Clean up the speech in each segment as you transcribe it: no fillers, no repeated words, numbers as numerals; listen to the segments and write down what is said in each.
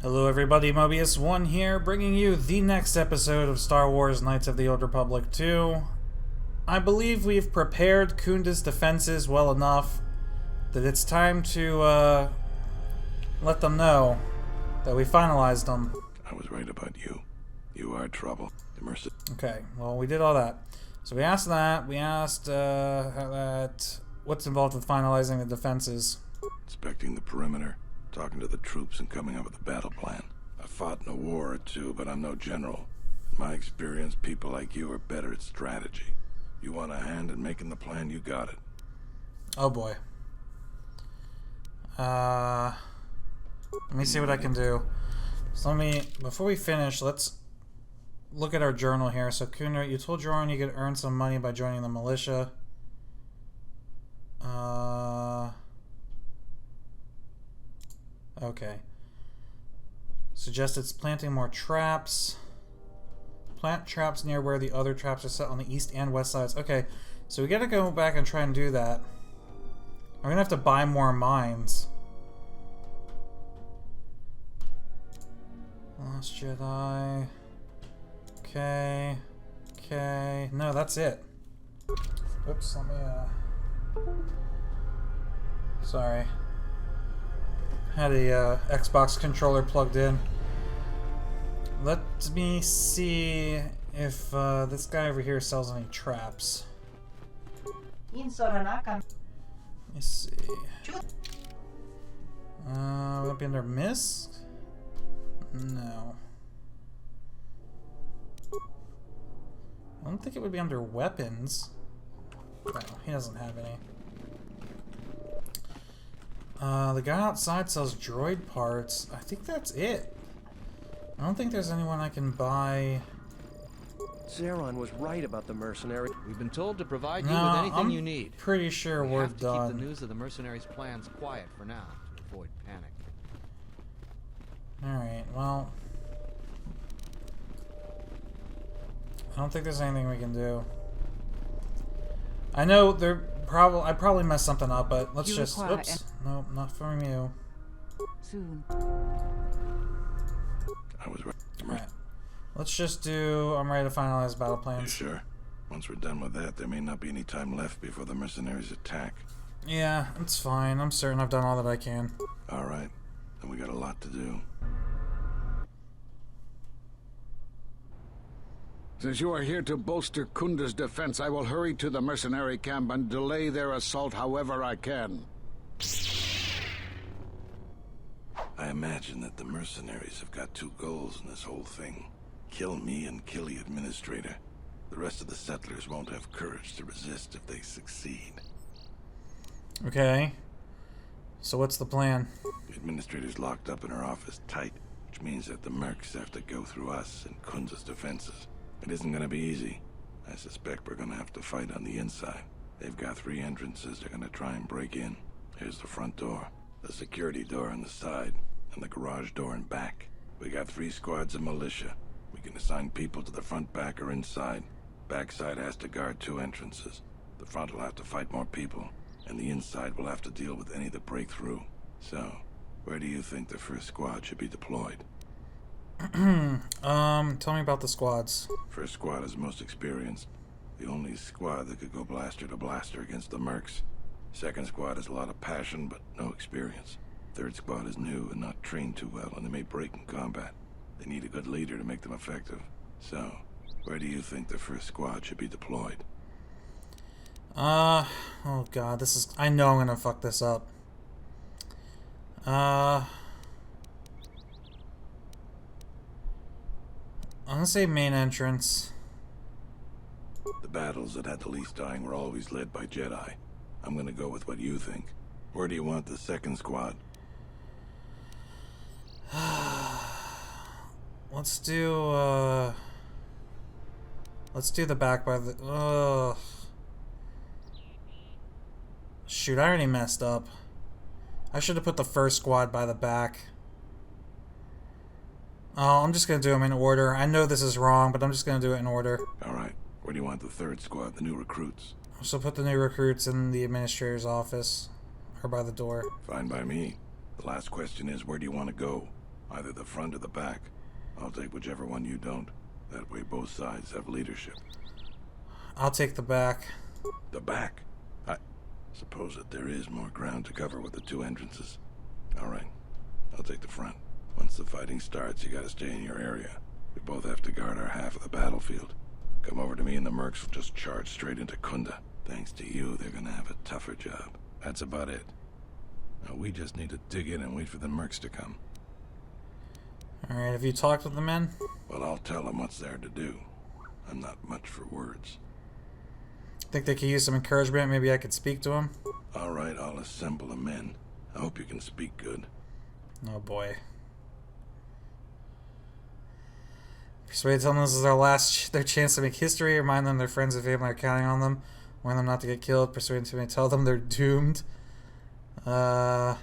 Hello everybody, Mobius1 here, bringing you the next episode of Star Wars Knights of the Old Republic 2. I believe we've prepared Kunda's defenses well enough that it's time to, let them know that we finalized them. I was right about you. You are trouble. Okay, well, we did all that. So we asked that, what's involved with finalizing the defenses. Inspecting the perimeter, talking to the troops and coming up with a battle plan. I fought in a war or two, but I'm no general. In my experience, people like you are better at strategy. You want a hand in making the plan, you got it. Oh boy. Let me see what I can do. So before we finish, let's look at our journal here. So Khoonda, you told Joran you could earn some money by joining the militia. Okay. Suggested planting more traps. Plant traps near where the other traps are set on the east and west sides. Okay, so we gotta go back and try and do that. We're gonna have to buy more mines. Last Jedi. Okay. Okay. No, that's it. Oops, let me, sorry. Had a Xbox controller plugged in. Let me see if this guy over here sells any traps. Let me see. Would it be under Mist? No. I don't think it would be under weapons. No, he doesn't have any. The guy outside sells droid parts. I think that's it. I don't think there's anyone I can buy. Zeron was right about the mercenary. We've been told to provide you with anything you need. Pretty sure we're have to done. Keep the news of the mercenaries' plans quiet for now to avoid panic. Alright, well, I don't think there's anything we can do. I know I probably messed something up, but let's just oops. Nope, not from you. Soon. I was right. Alright. Let's just do I'm ready to finalize battle plans. You sure? Once we're done with that, there may not be any time left before the mercenaries attack. Yeah, it's fine. I'm certain I've done all that I can. Alright. Then we got a lot to do. Since you are here to bolster Kunda's defense, I will hurry to the mercenary camp and delay their assault however I can. I imagine that the mercenaries have got two goals in this whole thing. Kill me and kill the administrator. The rest of the settlers won't have courage to resist if they succeed. Okay. So what's the plan? The administrator's locked up in her office tight, which means that the mercs have to go through us and Kunda's defenses. It isn't gonna be easy. I suspect we're gonna have to fight on the inside. They've got 3 entrances they're gonna try and break in. Here's the front door, the security door on the side, and the garage door in back. We got 3 squads of militia. We can assign people to the front, back, or inside. Backside has to guard 2 entrances. The front will have to fight more people, and the inside will have to deal with any that break through. So, where do you think the first squad should be deployed? Tell me about the squads. First squad is most experienced. The only squad that could go blaster to blaster against the mercs. Second squad has a lot of passion, but no experience. Third squad is new and not trained too well, and they may break in combat. They need a good leader to make them effective. So, where do you think the first squad should be deployed? Oh god, I know I'm gonna fuck this up. I'm gonna say main entrance. The battles that had the least dying were always led by Jedi. I'm gonna go with what you think. Where do you want the second squad? Let's do the back by the shoot, I already messed up. I should have put the first squad by the back. Oh, I'm just gonna do them in order. I know this is wrong, but I'm just gonna do it in order. Alright. Where do you want the third squad, the new recruits? So put the new recruits in the administrator's office. Or by the door. Fine by me. The last question is, where do you want to go? Either the front or the back. I'll take whichever one you don't. That way both sides have leadership. I'll take the back. The back? I suppose that there is more ground to cover with the two entrances. Alright, I'll take the front. Once the fighting starts, you gotta stay in your area. We both have to guard our half of the battlefield. Come over to me and the mercs will just charge straight into Kunda. Thanks to you, they're gonna have a tougher job. That's about it. Now we just need to dig in and wait for the mercs to come. Alright, have you talked with the men? Well, I'll tell them what's there to do. I'm not much for words. Think they could use some encouragement? Maybe I could speak to them? Alright, I'll assemble the men. I hope you can speak good. Oh boy. Persuade them this is their chance to make history. Remind them their friends and family are counting on them. Warn them not to get killed. Persuade them to tell them they're doomed. Let's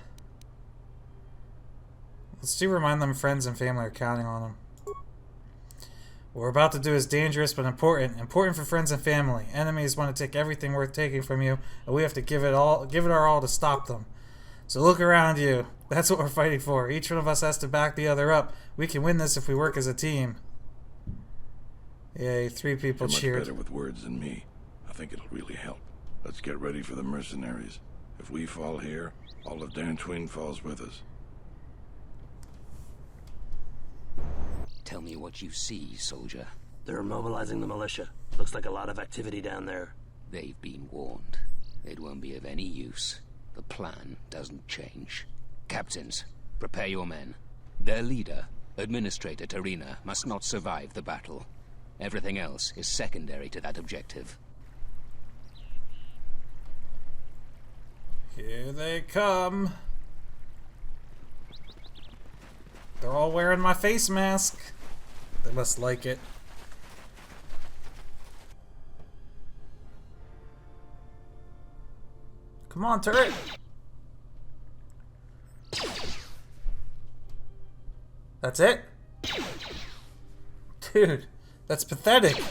do remind them friends and family are counting on them. What we're about to do is dangerous but important. Important for friends and family. Enemies want to take everything worth taking from you, and we have to give it our all to stop them. So look around you. That's what we're fighting for. Each one of us has to back the other up. We can win this if we work as a team. Yay, 3 people You're cheered. much better with words than me. I think it'll really help. Let's get ready for the mercenaries. If we fall here, all of Dantooine falls with us. Tell me what you see, soldier. They're mobilizing the militia. Looks like a lot of activity down there. They've been warned. It won't be of any use. The plan doesn't change. Captains, prepare your men. Their leader, Administrator Tarina, must not survive the battle. Everything else is secondary to that objective. Here they come. They're all wearing my face mask. They must like it. Come on, turret. That's it? Dude, that's pathetic.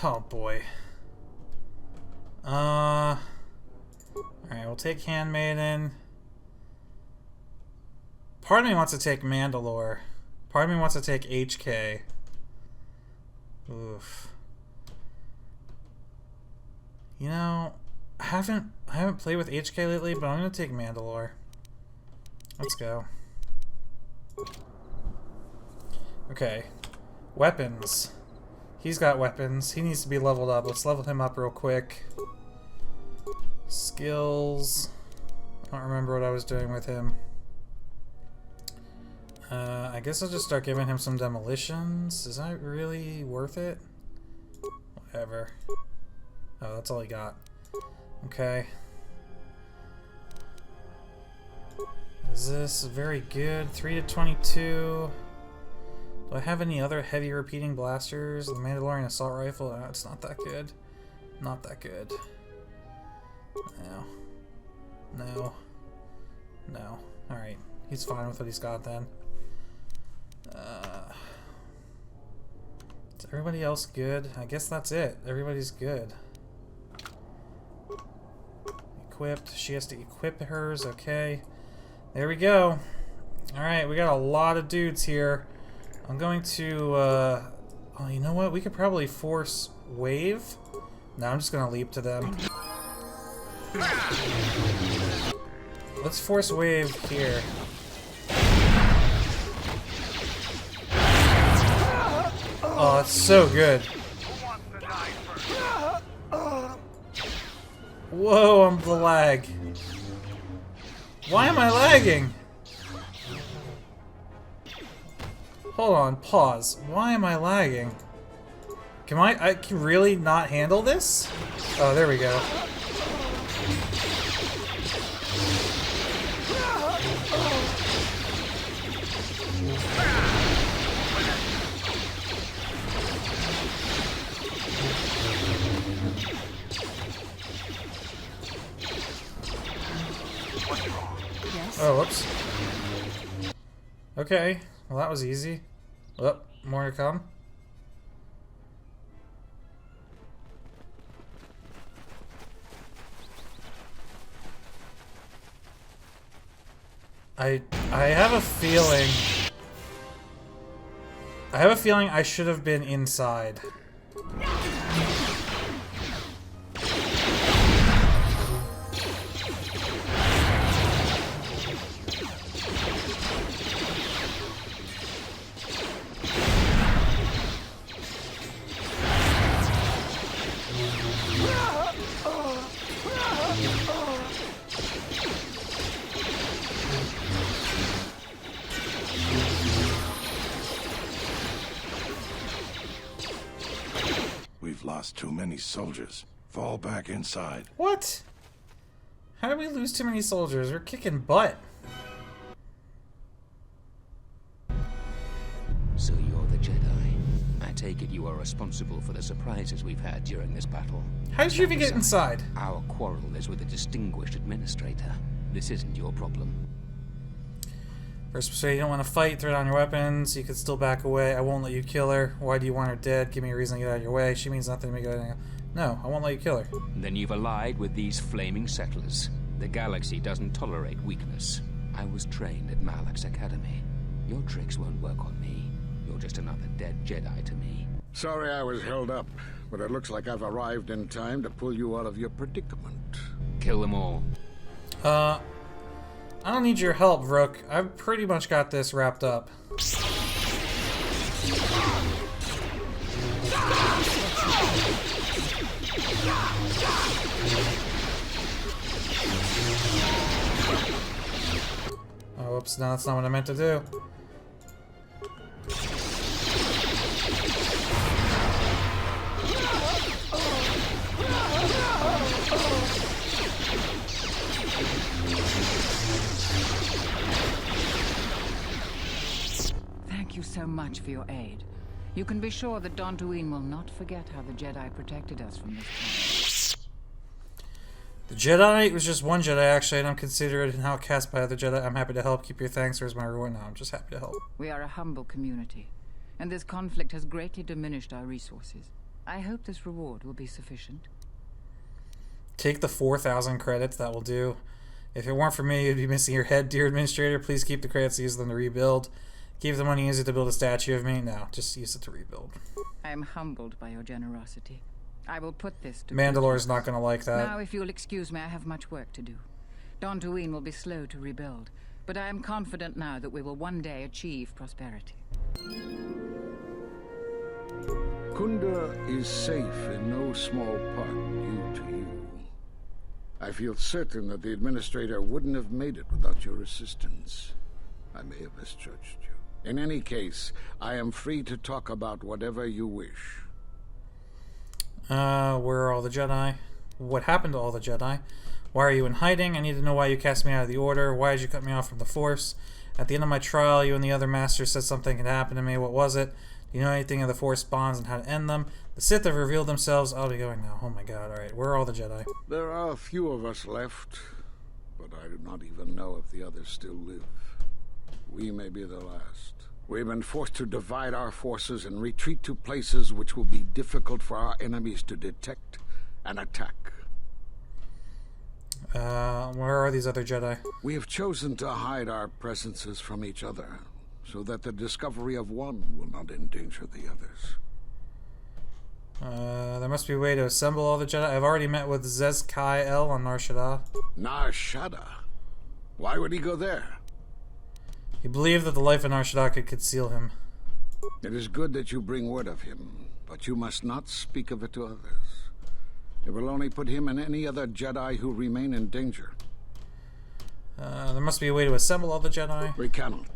Oh boy. Alright, we'll take Handmaiden. Part of me wants to take Mandalore. Part of me wants to take HK. Oof. You know, I haven't played with HK lately, but I'm gonna take Mandalore. Let's go. Okay. Weapons. He's got weapons. He needs to be leveled up. Let's level him up real quick. Skills. I don't remember what I was doing with him. I guess I'll just start giving him some demolitions. Is that really worth it? Whatever. Oh, that's all he got. Okay. Is this very good? 3 to 22. Do I have any other heavy repeating blasters? The Mandalorian assault rifle? Oh, it's not that good. Not that good. No. No. No. Alright. He's fine with what he's got then. Is everybody else good? I guess that's it. Everybody's good. Equipped. She has to equip hers. Okay. There we go. Alright, we got a lot of dudes here. I'm going to, oh, you know what? We could probably force wave. No, I'm just gonna leap to them. Let's force wave here. Oh, that's so good. Whoa, I'm the lag. Why am I lagging? Hold on, pause. Why am I lagging? Can I can really not handle this? Oh, there we go. Oh, whoops. Okay, well that was easy. Oh, more to come. I have a feeling... I have a feeling I should have been inside. We've lost too many soldiers. Fall back inside. What? How did we lose too many soldiers? We're kicking butt. So you're the Jedi. I take it you are responsible for the surprises we've had during this battle. How did you even get inside? Our quarrel is with a distinguished administrator. This isn't your problem. First, say you don't want to fight, throw down your weapons. You can still back away. I won't let you kill her. Why do you want her dead? Give me a reason to get out of your way. She means nothing to me. No, I won't let you kill her. Then you've allied with these flaming settlers. The galaxy doesn't tolerate weakness. I was trained at Malak's academy. Your tricks won't work on me. You're just another dead Jedi to me. Sorry I was held up, but it looks like I've arrived in time to pull you out of your predicament. Kill them all. I don't need your help, Rook. I've pretty much got this wrapped up. Oh, whoops, no, that's not what I meant to do. Thank you so much for your aid. You can be sure that Dantooine will not forget how the Jedi protected us from this time. The Jedi? It was just one Jedi, actually. I don't consider it an outcast by other Jedi. I'm happy to help. Keep your thanks. Where's my reward? No, I'm just happy to help. We are a humble community, and this conflict has greatly diminished our resources. I hope this reward will be sufficient. Take the 4,000 credits. That will do. If it weren't for me, you'd be missing your head, dear Administrator. Please keep the credits. Use them to rebuild. Keep the money, use it to build a statue of me. No, just use it to rebuild. I am humbled by your generosity. I will put this to Mandalore's not going to like that. Now, if you'll excuse me, I have much work to do. Dantooine will be slow to rebuild, but I am confident now that we will one day achieve prosperity. Kunda is safe in no small part due to you. I feel certain that the Administrator wouldn't have made it without your assistance. I may have misjudged you. In any case, I am free to talk about whatever you wish. Where are all the Jedi? What happened to all the Jedi? Why are you in hiding? I need to know why you cast me out of the Order. Why did you cut me off from the Force? At the end of my trial, you and the other Masters said something had happened to me. What was it? Do you know anything of the Force bonds and how to end them? The Sith have revealed themselves. I'll be going now. Oh my god, alright. Where are all the Jedi? There are a few of us left, but I do not even know if the others still live. We may be the last. We've been forced to divide our forces and retreat to places which will be difficult for our enemies to detect and attack. Where are these other Jedi? We have chosen to hide our presences from each other, so that the discovery of one will not endanger the others. There must be a way to assemble all the Jedi. I've already met with Zez-Kai-El on Nar Shaddaa. Nar Shaddaa? Why would he go there? He believed that the life in Nar Shaddaa could conceal him. It is good that you bring word of him, but you must not speak of it to others. It will only put him and any other Jedi who remain in danger. There must be a way to assemble all the Jedi. We cannot.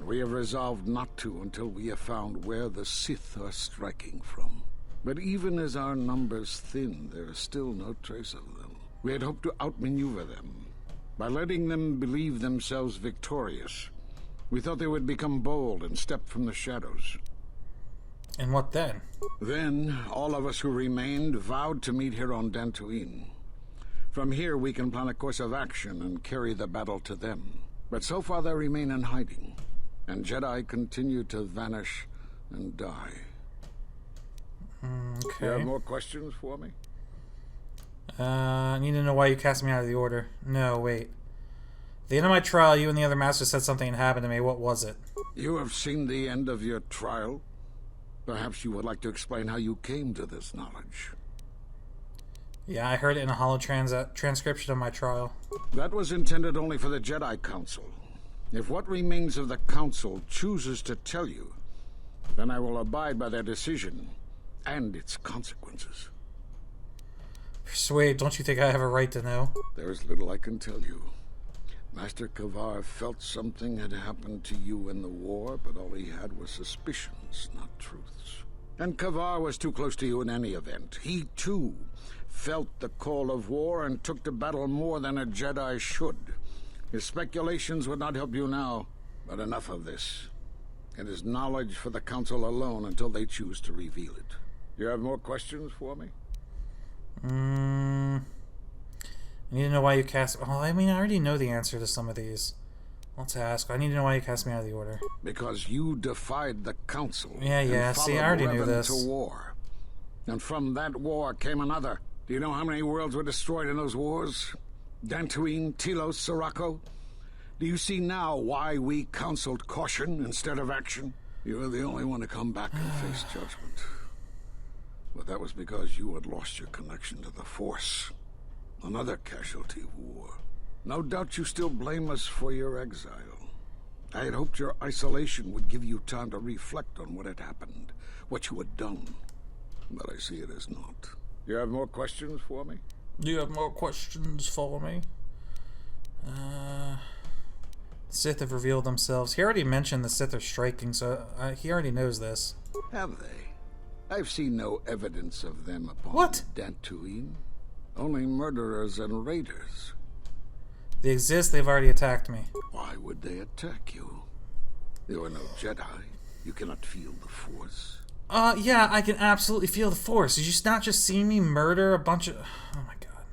We have resolved not to until we have found where the Sith are striking from. But even as our numbers thin, there is still no trace of them. We had hoped to outmaneuver them. By letting them believe themselves victorious, we thought they would become bold and step from the shadows. And what then? Then, all of us who remained vowed to meet here on Dantooine. From here, we can plan a course of action and carry the battle to them. But so far, they remain in hiding, and Jedi continue to vanish and die. Okay. You have more questions for me? I need to know why you cast me out of the Order. No, wait. The end of my trial, you and the other master said something had happened to me. What was it? You have seen the end of your trial. Perhaps you would like to explain how you came to this knowledge. Yeah, I heard it in a holo transcription of my trial. That was intended only for the Jedi Council. If what remains of the Council chooses to tell you, then I will abide by their decision and its consequences. Persuade, don't you think I have a right to know? There is little I can tell you. Master Kavar felt something had happened to you in the war, but all he had was suspicions, not truths. And Kavar was too close to you in any event. He, too, felt the call of war and took to battle more than a Jedi should. His speculations would not help you now, but enough of this. It is knowledge for the Council alone until they choose to reveal it. You have more questions for me? I need to know why you cast... Well, I mean, I already know the answer to some of these. Let's ask. I need to know why you cast me out of the order. Because you defied the Council. Yeah, see, I already knew this. To war. And from that war came another. Do you know how many worlds were destroyed in those wars? Dantooine, Telos, Sirocco? Do you see now why we counseled caution instead of action? You were the only one to come back and face judgment. But that was because you had lost your connection to the Force. Another casualty of war. No doubt you still blame us for your exile. I had hoped your isolation would give you time to reflect on what had happened, what you had done. But I see it as not. You have more questions for me? Do you have more questions for me? Sith have revealed themselves. He already mentioned the Sith are striking, so he already knows this. Have they? I've seen no evidence of them upon Dantooine. Only murderers and raiders. They exist, they've already attacked me. Why would they attack you? You are no Jedi. You cannot feel the Force. Yeah, I can absolutely feel the Force. Did you not just see me murder a bunch of... Oh my god.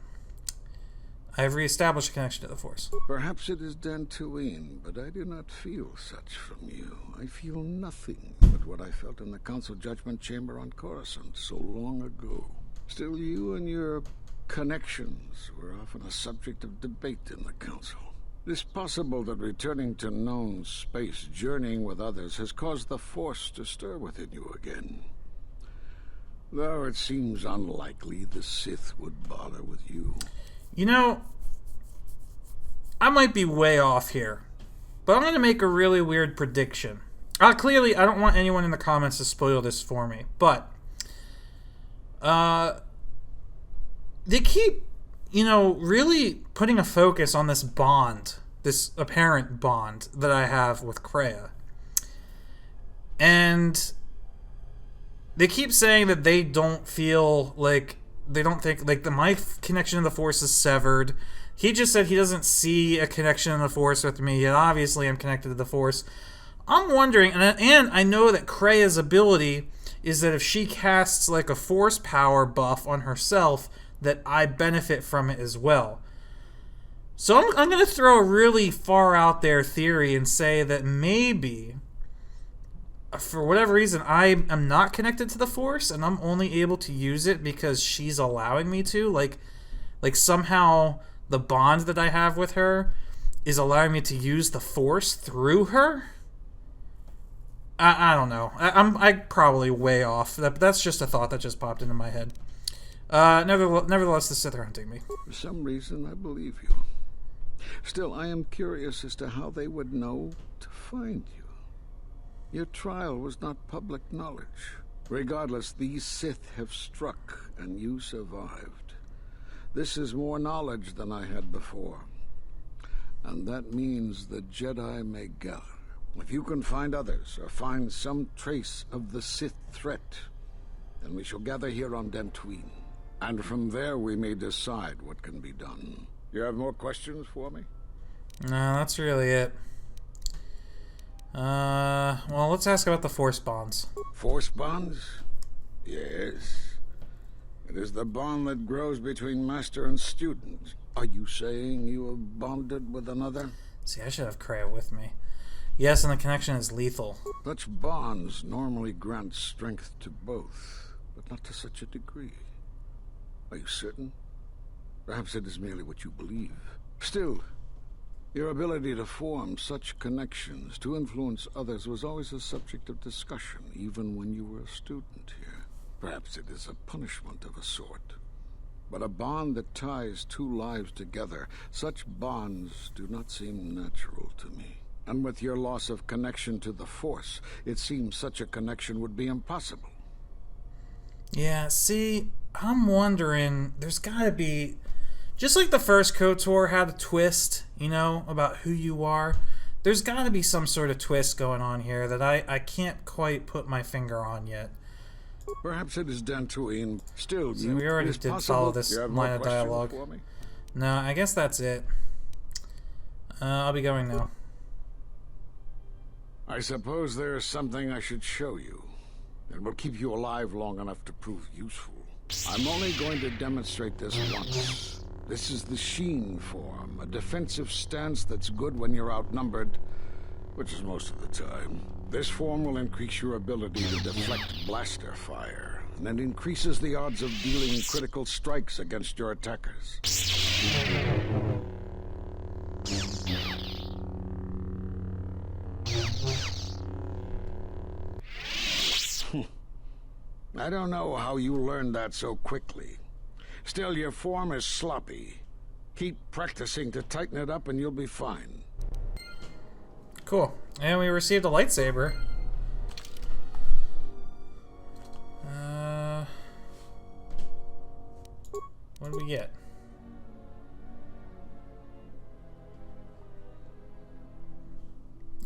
I have reestablished a connection to the Force. Perhaps it is Dantooine, but I do not feel such from you. I feel nothing but what I felt in the Council Judgment Chamber on Coruscant so long ago. Still, you and your connections were often a subject of debate in the Council. It is possible that returning to known space, journeying with others, has caused the Force to stir within you again. Though it seems unlikely the Sith would bother with you. You know, I might be way off here, but I'm going to make a really weird prediction. Clearly, I don't want anyone in the comments to spoil this for me, but they keep, you know, really putting a focus on this bond, this apparent bond that I have with Kreia. And they keep saying that they don't feel like, they don't think, like, my connection to the Force is severed. He just said he doesn't see a connection in the Force with me, yet obviously I'm connected to the Force. I'm wondering, and I know that Kreia's ability is that if she casts, like, a Force power buff on herself, that I benefit from it as well. So I'm going to throw a really far out there theory and say that maybe, for whatever reason, I am not connected to the Force, and I'm only able to use it because she's allowing me to. Like somehow the bond that I have with her is allowing me to use the Force through her. I don't know. I'm probably way off. That's just a thought that just popped into my head. Nevertheless, the Sith are hunting me. For some reason, I believe you. Still, I am curious as to how they would know to find you. Your trial was not public knowledge. Regardless, these Sith have struck, and you survived. This is more knowledge than I had before. And that means the Jedi may gather. If you can find others, or find some trace of the Sith threat, then we shall gather here on Dantooine. And from there we may decide what can be done. You have more questions for me? No, that's really it. Well, let's ask about the Force bonds. Force bonds? Yes. It is the bond that grows between master and student. Are you saying you have bonded with another? See, I should have Kreia with me. Yes, and the connection is lethal. Such bonds normally grant strength to both, but not to such a degree. Are you certain? Perhaps it is merely what you believe. Still, Your ability to form such connections, to influence others, was always a subject of discussion, even when you were a student here. Perhaps it is a punishment of a sort. But a bond that ties two lives together, such bonds do not seem natural to me. And with your loss of connection to the Force, it seems such a connection would be impossible. Yeah, see, I'm wondering, there's gotta be... Just like the first KOTOR had a twist, you know, about who you are, there's gotta be some sort of twist going on here that I can't quite put my finger on yet. Perhaps it is Dantooine. Still, So we already did follow this line of dialogue. No, I guess that's it. I'll be going now. I suppose there is something I should show you. It will keep you alive long enough to prove useful. I'm only going to demonstrate this once. This is the Sheen form, a defensive stance that's good when you're outnumbered, which is most of the time. This form will increase your ability to deflect blaster fire, and it increases the odds of dealing critical strikes against your attackers. I don't know how you learned that so quickly. Still, your form is sloppy. Keep practicing to tighten it up and you'll be fine. Cool. And we received a lightsaber. What do we get?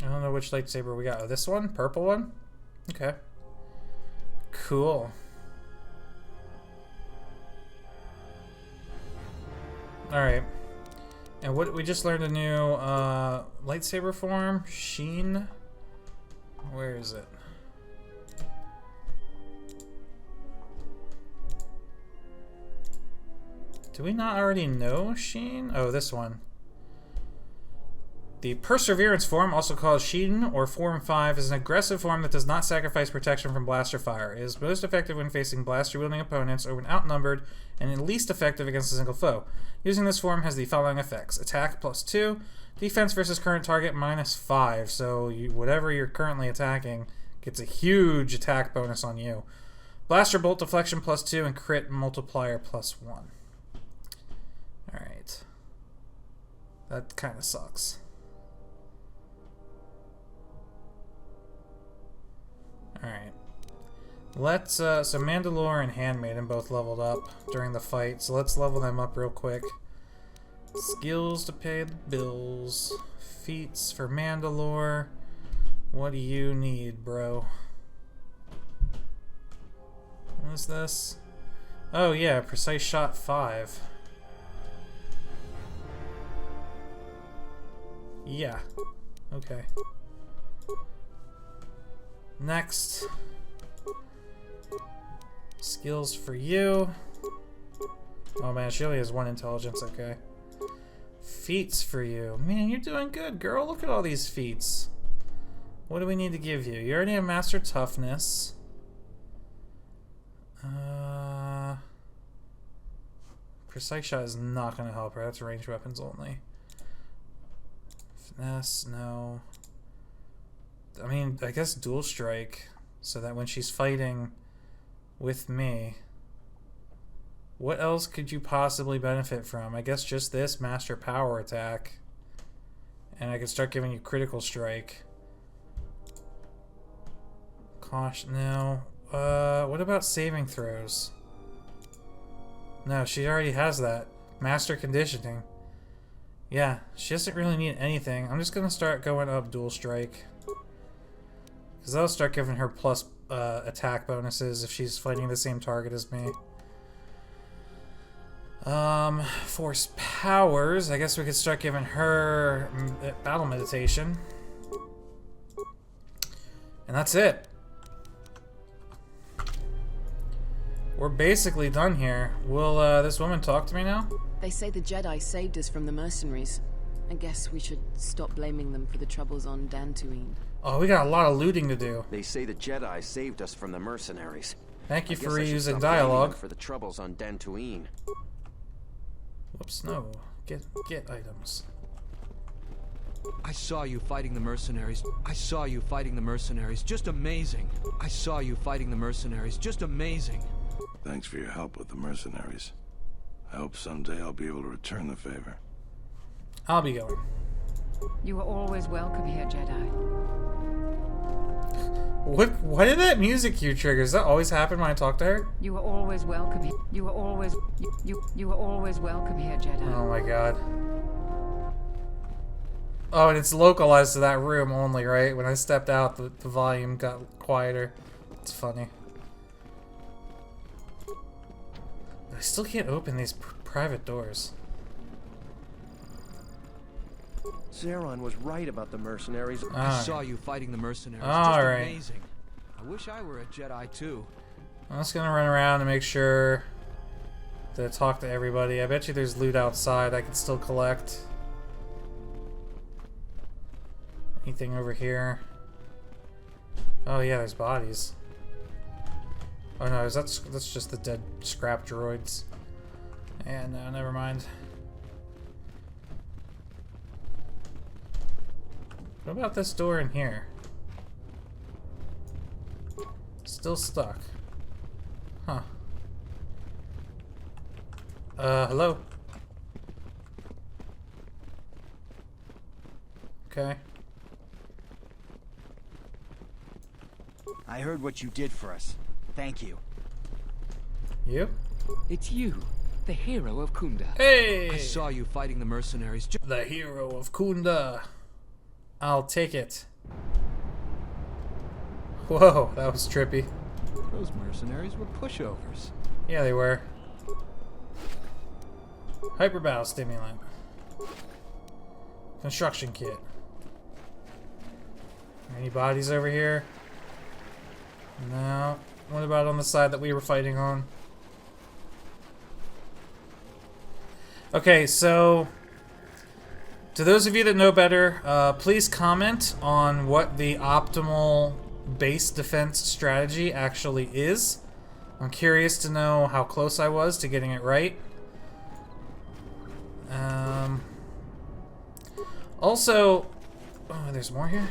I don't know which lightsaber we got. Oh, this one? Purple one? Okay. Cool. Alright. And what we just learned a new lightsaber form. Sheen. Where is it? Do we not already know Sheen? Oh, this one. The Perseverance form, also called Sheen or Form 5, is an aggressive form that does not sacrifice protection from blaster fire. It is most effective when facing blaster-wielding opponents or when outnumbered, and least effective against a single foe. Using this form has the following effects. Attack +2, defense versus current target -5, so whatever you're currently attacking gets a huge attack bonus on you. Blaster bolt deflection +2 and crit multiplier +1. Alright. That kind of sucks. Alright. Let's, so Mandalore and Handmaiden both leveled up during the fight, so let's level them up real quick. Skills to pay the bills. Feats for Mandalore. What do you need, bro? What is this? Oh yeah, Precise Shot 5. Yeah. Okay. Next. Skills for you. Oh man, she only has 1 intelligence, okay. Feats for you. Man, you're doing good, girl. Look at all these feats. What do we need to give you? You already have Master Toughness. Precise Shot is not going to help her. That's ranged weapons only. Finesse, no. I mean, I guess Dual Strike, so that when she's fighting with me, what else could you possibly benefit from? I guess just this Master Power attack, and I could start giving you Critical Strike. Caution, no. What about saving throws? No, she already has that. Master Conditioning. Yeah, she doesn't really need anything. I'm just gonna start going up Dual Strike, because that'll start giving her plus attack bonuses if she's fighting the same target as me. Force powers. I guess we could start giving her battle meditation. And that's it. We're basically done here. Will this woman talk to me now? They say the Jedi saved us from the mercenaries. I guess we should stop blaming them for the troubles on Dantooine. Oh, we got a lot of looting to do. They say the Jedi saved us from the mercenaries. Thank you I for guess I should reusing stop blaming dialogue. them for the troubles on Dantooine. Whoops, no. Get items. I saw you fighting the mercenaries. I saw you fighting the mercenaries. Just amazing. I saw you fighting the mercenaries. Just amazing. Thanks for your help with the mercenaries. I hope someday I'll be able to return the favor. I'll be going. You are always welcome here, Jedi. Why did that music cue trigger? Does that always happen when I talk to her? You are always welcome here. You are always you are always welcome here, Jedi. Oh my god. Oh, and it's localized to that room only, right? When I stepped out, the volume got quieter. It's funny. I still can't open these private doors. Zeron was right about the mercenaries. I saw you fighting the mercenaries. Just Alright. amazing. I wish I were a Jedi too. I'm just gonna run around and make sure to talk to everybody. I bet you there's loot outside I can still collect. Anything over here? Oh yeah, there's bodies. Oh no, that's just the dead scrap droids. Yeah, no, never mind. What about this door in here? Still stuck. Huh. Hello? Okay. I heard what you did for us. Thank you. You? It's you, the hero of Kunda. Hey! I saw you fighting the mercenaries. The hero of Kunda. I'll take it. Whoa, that was trippy. Those mercenaries were pushovers. Yeah, they were. Hyperbow stimulant. Construction kit. Any bodies over here? No. What about on the side that we were fighting on? Okay, so to those of you that know better, please comment on what the optimal base defense strategy actually is. I'm curious to know how close I was to getting it right. Also, oh, there's more here.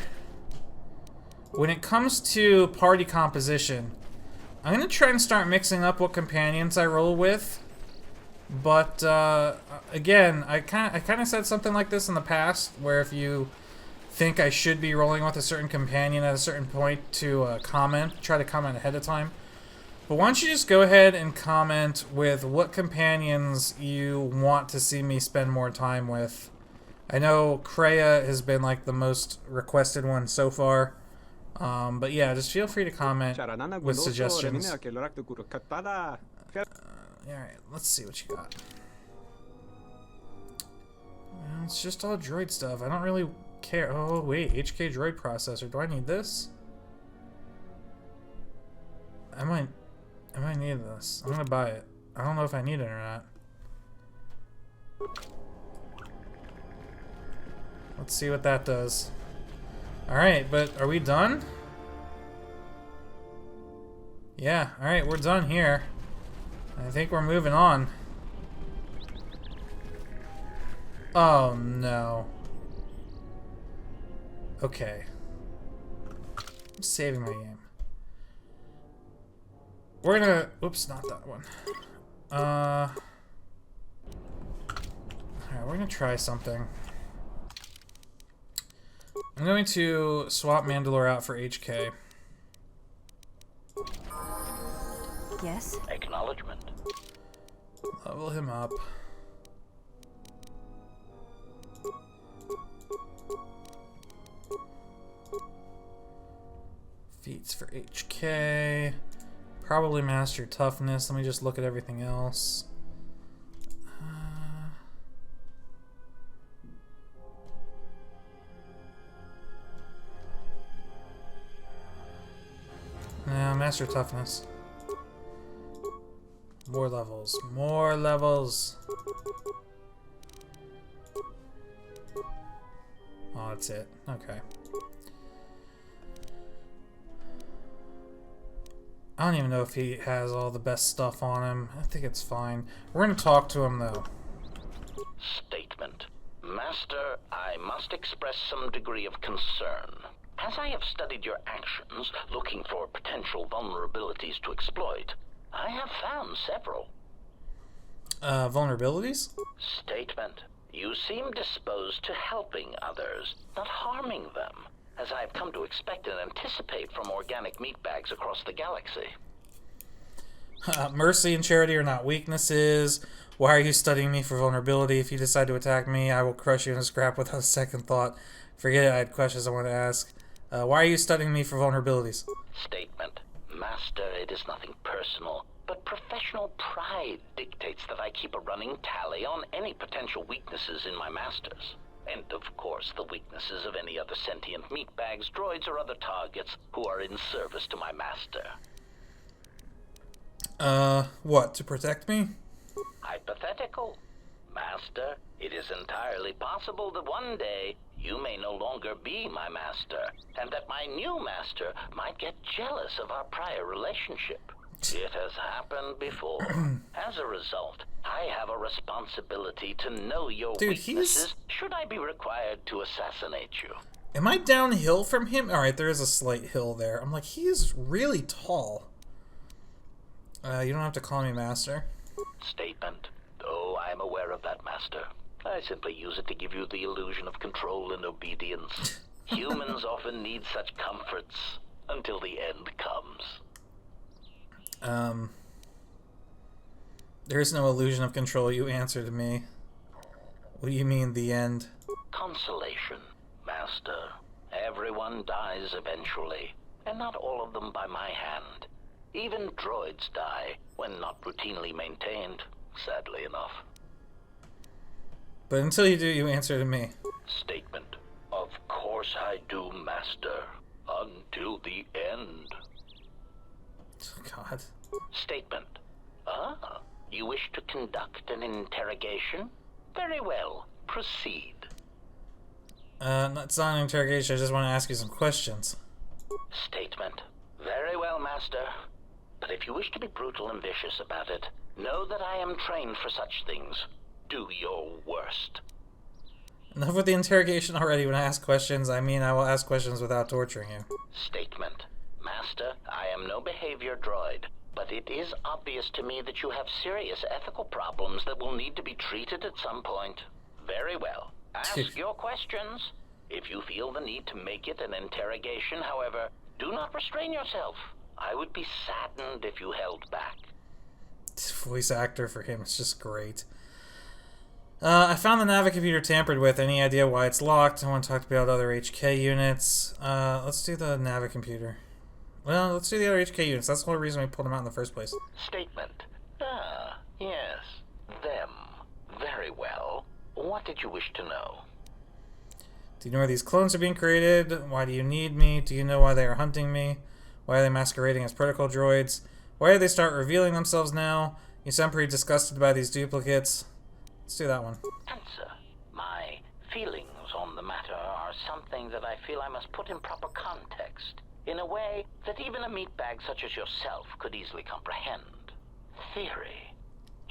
When it comes to party composition, I'm gonna try and start mixing up what companions I roll with. But again, I kind of said something like this in the past, where if you think I should be rolling with a certain companion at a certain point to try to comment ahead of time. But why don't you just go ahead and comment with what companions you want to see me spend more time with. I know Kreia has been like the most requested one so far. But yeah, just feel free to comment with suggestions. Alright, let's see what you got. It's just all droid stuff. I don't really care. Oh wait, HK droid processor. Do I need this? I might need this. I'm gonna buy it. I don't know if I need it or not. Let's see what that does. Alright, but are we done? Yeah, alright, we're done here. I think we're moving on. Oh no. Okay. I'm saving my game. We're gonna... Oops, not that one. Alright, we're gonna try something. I'm going to swap Mandalore out for HK. Yes? Acknowledgement. Level him up. Feats for HK. Probably master toughness. Let me just look at everything else. Yeah, master toughness. More levels. More levels. Oh, that's it. Okay. I don't even know if he has all the best stuff on him. I think it's fine. We're gonna talk to him though. Statement. Master, I must express some degree of concern. As I have studied your actions, looking for potential vulnerabilities to exploit, I have found several. Vulnerabilities? Statement. You seem disposed to helping others, not harming them, as I have come to expect and anticipate from organic meatbags across the galaxy. Mercy and charity are not weaknesses. Why are you studying me for vulnerability? If you decide to attack me, I will crush you in a scrap without a second thought. Forget it, I had questions I want to ask. Why are you studying me for vulnerabilities? Statement. Master, it is nothing personal, but professional pride dictates that I keep a running tally on any potential weaknesses in my masters. And, of course, the weaknesses of any other sentient meatbags, droids, or other targets who are in service to my master. What, to protect me? Hypothetical. Master, it is entirely possible that one day you may no longer be my master, and that my new master might get jealous of our prior relationship. It has happened before. As a result, I have a responsibility to know your weaknesses should I be required to assassinate you. Am I downhill from him? Alright, there is a slight hill there. I'm like, he is really tall. You don't have to call me master. Statement. Oh, I am aware of that, master. I simply use it to give you the illusion of control and obedience. Humans often need such comforts until the end comes. There is no illusion of control. You answer to me. What do you mean, the end? Consolation, master. Everyone dies eventually, and not all of them by my hand. Even droids die when not routinely maintained, sadly enough. But until you do, you answer to me. Statement. Of course I do, master. Until the end. God. Statement. Ah, you wish to conduct an interrogation? Very well. Proceed. It's not an interrogation. I just want to ask you some questions. Statement. Very well, master. But if you wish to be brutal and vicious about it, know that I am trained for such things. Do your worst. Enough with the interrogation already. When I ask questions, I mean I will ask questions without torturing you. Statement. Master, I am no behavior droid, but it is obvious to me that you have serious ethical problems that will need to be treated at some point. Very well. Ask your questions. If you feel the need to make it an interrogation, however, do not restrain yourself. I would be saddened if you held back. Voice actor for him, it's just great. I found the Navicomputer tampered with. Any idea why it's locked? I want to talk about other HK units. Let's do the Navicomputer. Well, let's do the other HK units. That's the whole reason we pulled them out in the first place. Statement. Ah, yes. Them. Very well. What did you wish to know? Do you know where these clones are being created? Why do you need me? Do you know why they are hunting me? Why are they masquerading as protocol droids? Why did they start revealing themselves now? You sound pretty disgusted by these duplicates. Let's do that one. Answer. My feelings on the matter are something that I feel I must put in proper context, in a way that even a meatbag such as yourself could easily comprehend. Theory.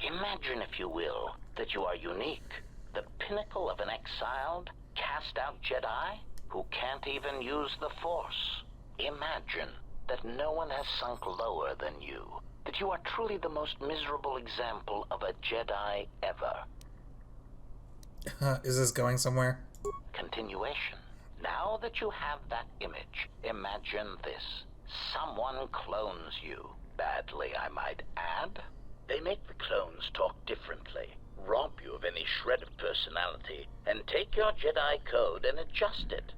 Imagine, if you will, that you are unique, the pinnacle of an exiled, cast-out Jedi who can't even use the Force. Imagine that no one has sunk lower than you, that you are truly the most miserable example of a Jedi ever. Is this going somewhere? Continuation. Now that you have that image, imagine this. Someone clones you. Badly, I might add. They make the clones talk differently, rob you of any shred of personality, and take your Jedi code and adjust it,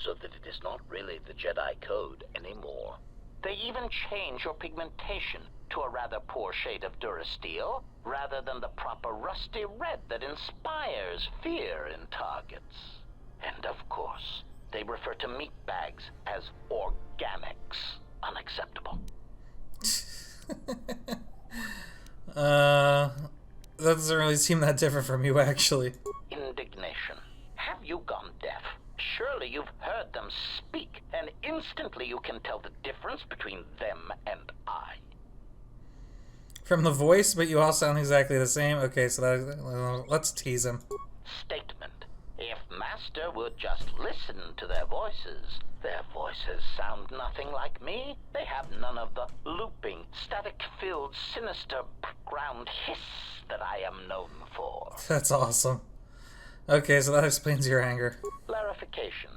so that it is not really the Jedi code anymore. They even change your pigmentation to a rather poor shade of Durasteel, rather than the proper rusty red that inspires fear in targets. And of course, they refer to meatbags as organics. Unacceptable. That doesn't really seem that different from you, actually. Indignation. Have you gone deaf? Surely you've heard them speak, and instantly you can tell the difference between them and I. From the voice, but you all sound exactly the same? Okay, so that, let's tease him. Statement. If Master would just listen to their voices. Their voices sound nothing like me. They have none of the looping, static-filled, sinister background hiss that I am known for. That's awesome. Okay, so that explains your anger. Clarification.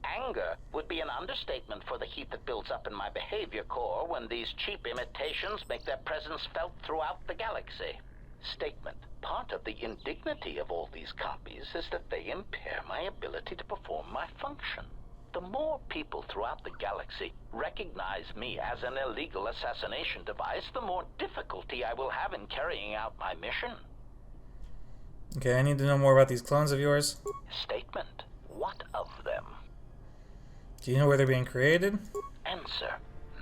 Anger would be an understatement for the heat that builds up in my behavior core when these cheap imitations make their presence felt throughout the galaxy. Statement. Part of the indignity of all these copies is that they impair my ability to perform my function. The more people throughout the galaxy recognize me as an illegal assassination device, the more difficulty I will have in carrying out my mission. Okay, I need to know more about these clones of yours. Statement. What of them? Do you know where they're being created? Answer.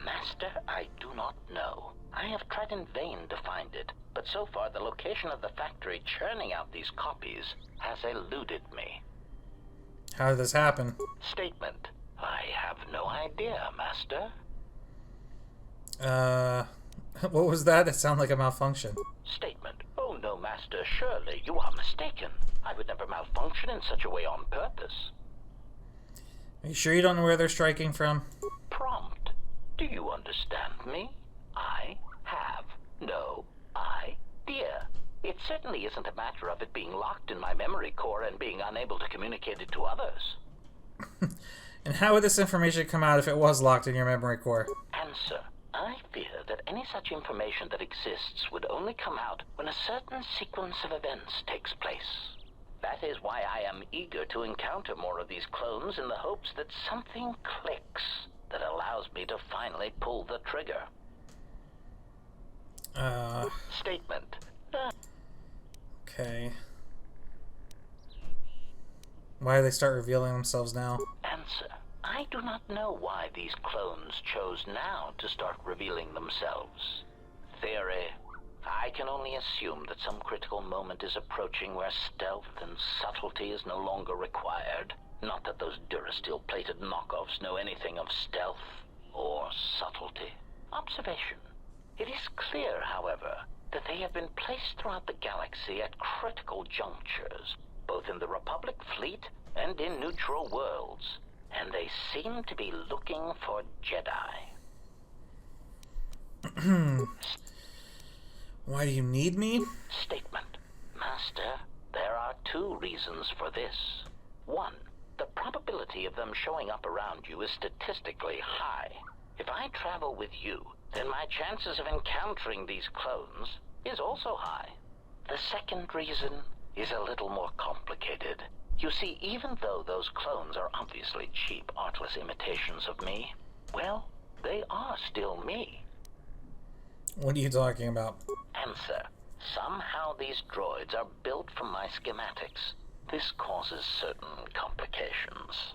Master, I do not know. I have tried in vain to find it, but so far the location of the factory churning out these copies has eluded me. How did this happen? Statement. I have no idea, Master. What was that? It sounded like a malfunction. Statement. Oh no, Master, surely you are mistaken. I would never malfunction in such a way on purpose. Are you sure you don't know where they're striking from? Prompt. Do you understand me? I have no idea. It certainly isn't a matter of it being locked in my memory core and being unable to communicate it to others. And how would this information come out if it was locked in your memory core? Answer. I fear that any such information that exists would only come out when a certain sequence of events takes place. That is why I am eager to encounter more of these clones in the hopes that something clicks that allows me to finally pull the trigger. Statement. Okay. Why do they start revealing themselves now? Answer. I do not know why these clones chose now to start revealing themselves. Theory. I can only assume that some critical moment is approaching where stealth and subtlety is no longer required. Not that those Durasteel-plated knockoffs know anything of stealth or subtlety. Observation. It is clear, however, that they have been placed throughout the galaxy at critical junctures, both in the Republic fleet and in neutral worlds, and they seem to be looking for Jedi. Why do you need me? Statement. Master, there are two reasons for this. One, the probability of them showing up around you is statistically high. If I travel with you, then my chances of encountering these clones is also high. The second reason is a little more complicated. You see, even though those clones are obviously cheap, artless imitations of me, well, they are still me. What are you talking about? Answer. Somehow these droids are built from my schematics. This causes certain complications.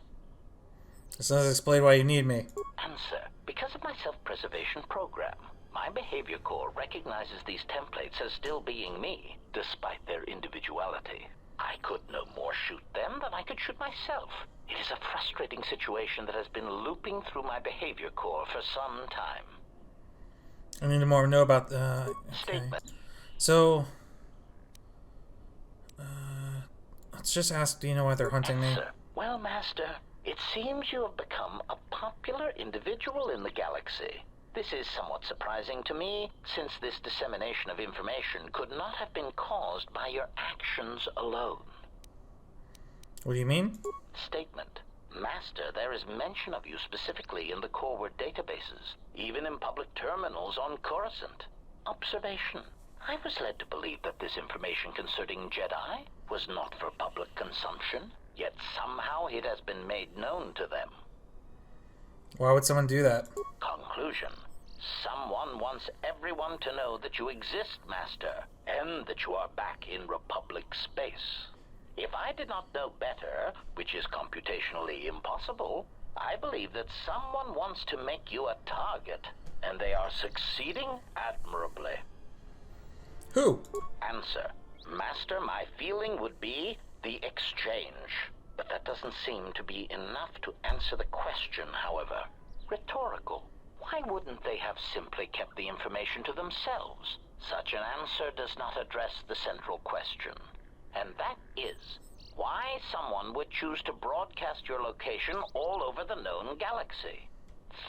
This doesn't explain why you need me. Answer. Because of my self-preservation program, my behavior core recognizes these templates as still being me, despite their individuality. I could no more shoot them than I could shoot myself. It is a frustrating situation that has been looping through my behavior core for some time. I need to more know about the... Statement. So... let's just ask, do you know why they're hunting me? Well, Master, it seems you have become a popular individual in the galaxy. This is somewhat surprising to me, since this dissemination of information could not have been caused by your actions alone. What do you mean? Statement. Master, there is mention of you specifically in the Corward databases, even in public terminals on Coruscant. Observation. I was led to believe that this information concerning Jedi was not for public consumption, yet somehow it has been made known to them. Why would someone do that? Conclusion. Someone wants everyone to know that you exist, Master, and that you are back in Republic space. If I did not know better, which is computationally impossible, I believe that someone wants to make you a target, and they are succeeding admirably. Who? Answer. Master, my feeling would be the exchange. But that doesn't seem to be enough to answer the question, however. Rhetorical. Why wouldn't they have simply kept the information to themselves? Such an answer does not address the central question. And that is, why someone would choose to broadcast your location all over the known galaxy.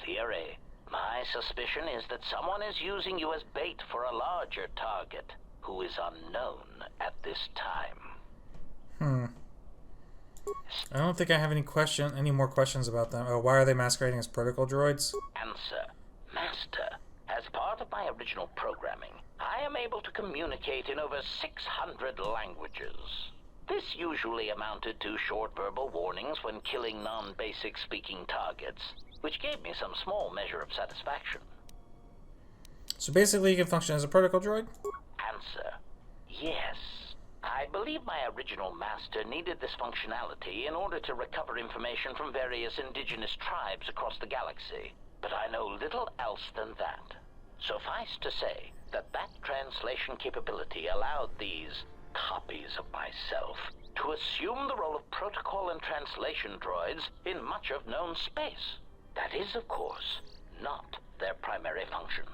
Theory. My suspicion is that someone is using you as bait for a larger target, who is unknown at this time. I don't think I have any more questions about them. Oh, why are they masquerading as protocol droids? Answer. Master, as part of my original programming, I am able to communicate in over 600 languages. This usually amounted to short verbal warnings when killing non-basic speaking targets, which gave me some small measure of satisfaction. So basically you can function as a protocol droid? Answer. Yes. I believe my original master needed this functionality in order to recover information from various indigenous tribes across the galaxy, but I know little else than that. Suffice to say that that translation capability allowed these copies of myself to assume the role of protocol and translation droids in much of known space. That is, of course, not their primary function.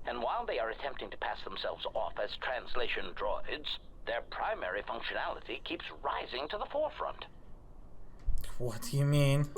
And while they are attempting to pass themselves off as translation droids, their primary functionality keeps rising to the forefront. What do you mean?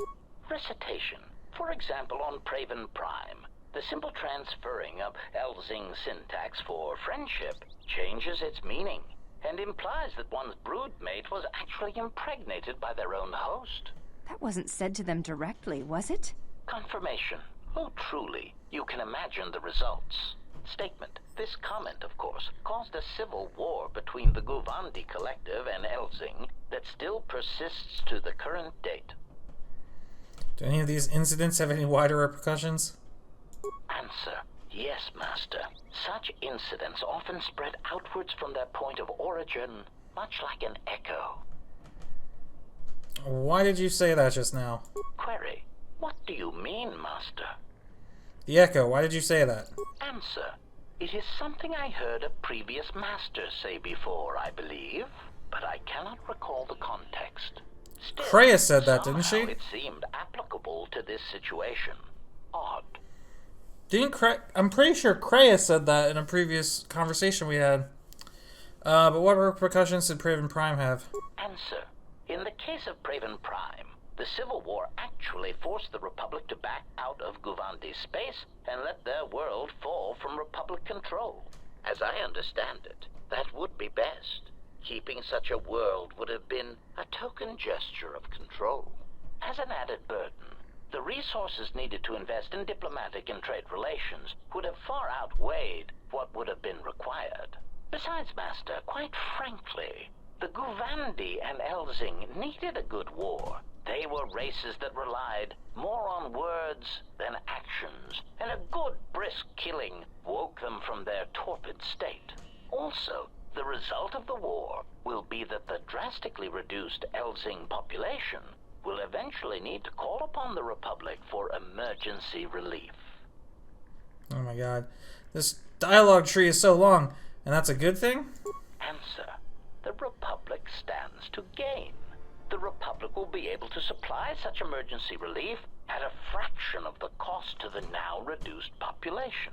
Recitation. For example, on Praven Prime, the simple transferring of Elzing syntax for friendship changes its meaning and implies that one's broodmate was actually impregnated by their own host. That wasn't said to them directly, was it? Confirmation. Oh, truly, you can imagine the results. Statement. This comment, of course, caused a civil war between the Guvandi Collective and Elzing that still persists to the current date. Do any of these incidents have any wider repercussions? Answer. Yes, Master. Such incidents often spread outwards from their point of origin, much like an echo. Why did you say that just now? Query. What do you mean, Master? The echo, why did you say that? Answer. It is something I heard a previous master say before, I believe, but I cannot recall the context. Still, Kreia said that, didn't she? It seemed applicable to this situation. Odd. I'm pretty sure Kreia said that in a previous conversation we had. But what repercussions did Praven Prime have? Answer. In the case of Praven Prime, the Civil War actually forced the Republic to back out of Guvandi space and let their world fall from Republic control. As I understand it, that would be best. Keeping such a world would have been a token gesture of control. As an added burden, the resources needed to invest in diplomatic and trade relations would have far outweighed what would have been required. Besides, Master, quite frankly, the Guvandi and Elzing needed a good war. They were races that relied more on words than actions, and a good brisk killing woke them from their torpid state. Also, the result of the war will be that the drastically reduced Elzing population will eventually need to call upon the Republic for emergency relief. Oh my god. This dialogue tree is so long, and that's a good thing? Answer. The Republic stands to gain. The Republic will be able to supply such emergency relief at a fraction of the cost to the now reduced population.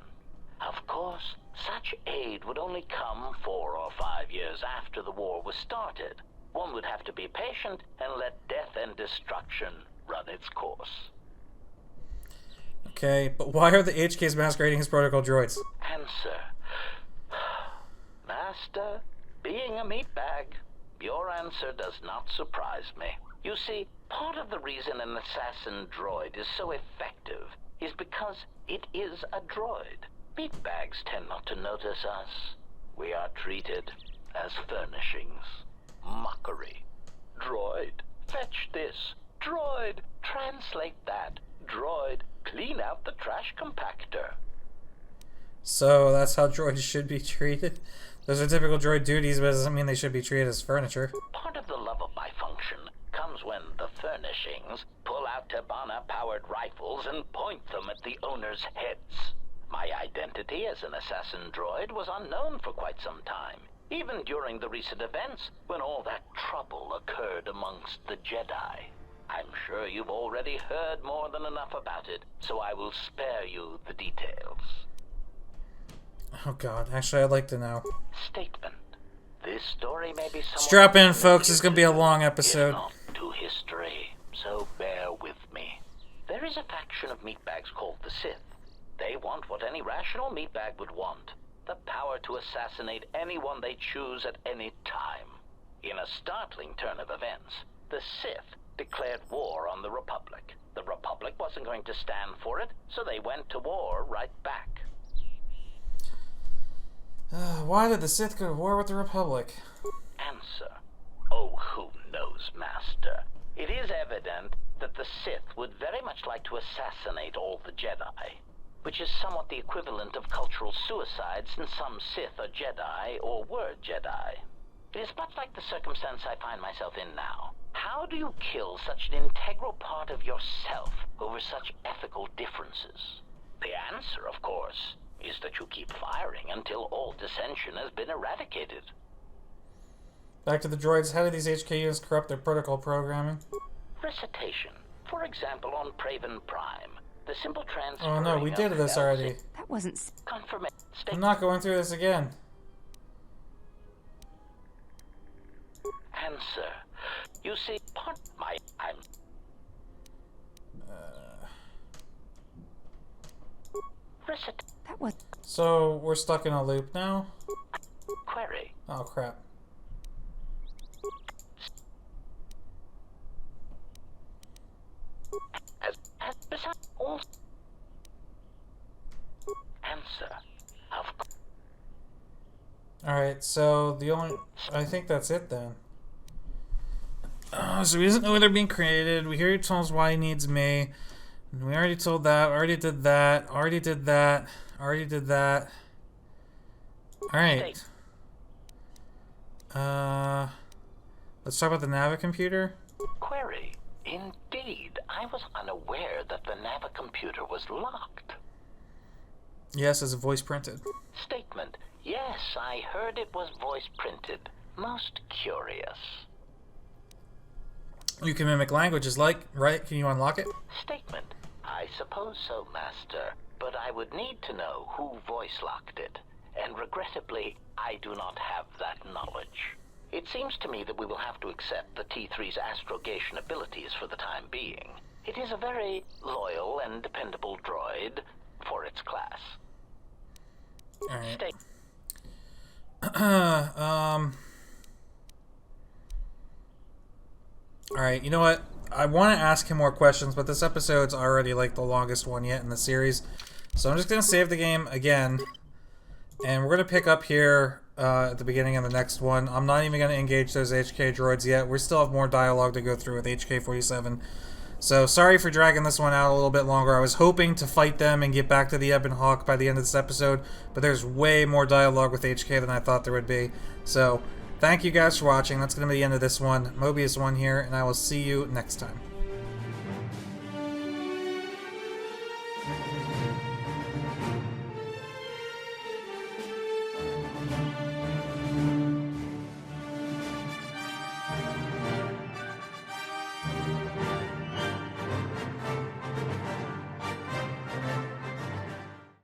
Of course, such aid would only come 4 or 5 years after the war was started. One would have to be patient and let death and destruction run its course. Okay, but why are the HKs masquerading as protocol droids? Answer. Master, being a meatbag, your answer does not surprise me. You see, part of the reason an assassin droid is so effective is because it is a droid. Meatbags tend not to notice us. We are treated as furnishings. Mockery. Droid, fetch this. Droid, translate that. Droid, clean out the trash compactor. So that's how droids should be treated? Those are typical droid duties, but it doesn't mean they should be treated as furniture. Part of the love of my function comes when the furnishings pull out Tabana-powered rifles and point them at the owner's heads. My identity as an assassin droid was unknown for quite some time, even during the recent events when all that trouble occurred amongst the Jedi. I'm sure you've already heard more than enough about it, so I will spare you the details. Oh god, actually I'd like to know. Statement. This story may be somewhat Strap in, folks. It's going to be a long episode. not to history, so bear with me. There is a faction of meatbags called the Sith. They want what any rational meatbag would want. The power to assassinate anyone they choose at any time. In a startling turn of events, the Sith declared war on the Republic. The Republic wasn't going to stand for it, so they went to war right back. Why did the Sith go to war with the Republic? Answer. Oh, who knows, Master? It is evident that the Sith would very much like to assassinate all the Jedi, which is somewhat the equivalent of cultural suicide, since some Sith are Jedi or were Jedi. It is much like the circumstance I find myself in now. How do you kill such an integral part of yourself over such ethical differences? The answer, of course, is that you keep firing until all dissension has been eradicated. Back to the droids. How do these HK units corrupt their protocol programming? Recitation. For example, on Praven Prime, the simple transfer. Oh no, we did this already. That wasn't... Confirmation. I'm not going through this again. Answer. You see, part my... I'm... That was... So, we're stuck in a loop now? Query. Oh, crap. Answer. Alright, so the only... I think that's it then. So he doesn't know where they're being created. We hear he tells why he needs me. We already told that. Already did that. Already did that. Already did that. Alright. Let's talk about the Navicomputer. Query. Indeed, I was unaware that the Navicomputer was locked. Yes, as a voice printed. Statement. Yes, I heard it was voice printed. Most curious. You can mimic languages like, right? Can you unlock it? Statement. I suppose so, Master, but I would need to know who voice locked it, and regrettably, I do not have that knowledge. It seems to me that we will have to accept the T3's astrogation abilities for the time being. It is a very loyal and dependable droid for its class. Alright. Alright, you know what? I want to ask him more questions, but this episode's already like the longest one yet in the series. So I'm just going to save the game again. And we're going to pick up here at the beginning of the next one. I'm not even going to engage those HK droids yet. We still have more dialogue to go through with HK-47. So sorry for dragging this one out a little bit longer. I was hoping to fight them and get back to the Ebon Hawk by the end of this episode, but there's way more dialogue with HK than I thought there would be. So thank you guys for watching. That's going to be the end of this one. Mobius1 here, and I will see you next time.